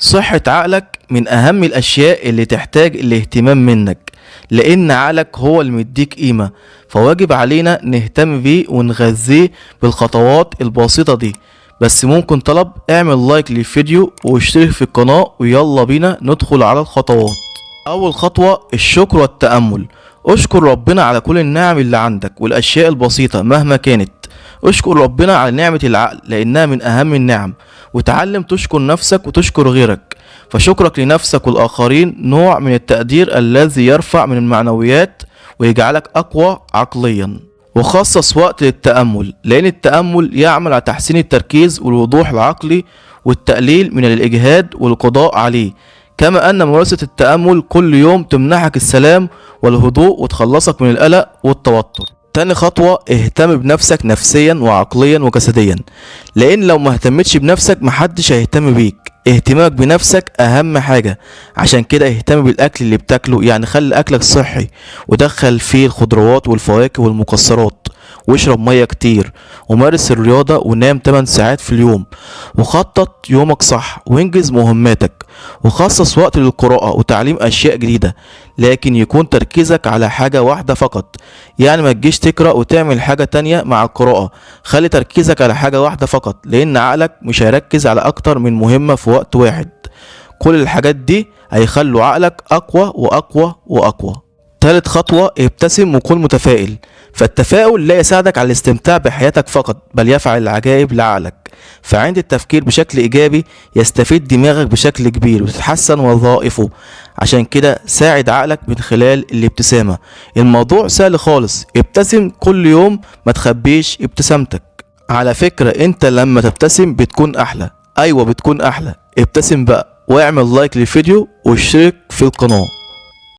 صحة عقلك من أهم الأشياء اللي تحتاج الاهتمام منك، لأن عقلك هو اللي مديك قيمة، فواجب علينا نهتم بيه ونغذيه بالخطوات البسيطة دي. بس ممكن طلب اعمل لايك للفيديو واشترك في القناة، ويلا بينا ندخل على الخطوات. أول خطوة الشكر والتأمل. اشكر ربنا على كل النعم اللي عندك والأشياء البسيطة مهما كانت. اشكر ربنا على نعمة العقل لأنها من أهم النعم، وتعلم تشكر نفسك وتشكر غيرك، فشكرك لنفسك والآخرين نوع من التقدير الذي يرفع من المعنويات ويجعلك أقوى عقليا. وخصص وقت للتأمل، لأن التأمل يعمل على تحسين التركيز والوضوح العقلي والتقليل من الإجهاد والقضاء عليه. كما أن ممارسة التأمل كل يوم تمنحك السلام والهدوء وتخلصك من القلق والتوتر. تاني خطوة اهتم بنفسك نفسيا وعقليا وجسديا، لان لو ما اهتمتش بنفسك محدش هيهتم بيك. اهتمامك بنفسك اهم حاجة، عشان كده اهتم بالاكل اللي بتاكله، يعني خلي اكلك صحي ودخل فيه الخضروات والفواكه والمكسرات، واشرب مية كتير، ومارس الرياضة، ونام 8 ساعات في اليوم، وخطط يومك صح وانجز مهماتك، وخصص وقت للقراءة وتعليم اشياء جديدة، لكن يكون تركيزك على حاجة واحدة فقط. يعني ما تجيش تقرأ وتعمل حاجة تانية مع القراءة، خلي تركيزك على حاجة واحدة فقط، لان عقلك مش هيركز على اكتر من مهمة في وقت واحد. كل الحاجات دي هيخلوا عقلك اقوى واقوى واقوى. تالت خطوة ابتسم وكن متفائل. فالتفاؤل لا يساعدك على الاستمتاع بحياتك فقط، بل يفعل العجائب لعقلك. فعند التفكير بشكل ايجابي يستفيد دماغك بشكل كبير وتتحسن وظائفه. عشان كده ساعد عقلك من خلال الابتسامة. الموضوع سهل خالص، ابتسم كل يوم، ما تخبيش ابتسامتك. على فكرة انت لما تبتسم بتكون احلى، ايوه بتكون احلى. ابتسم بقى واعمل لايك للفيديو واشترك في القناة.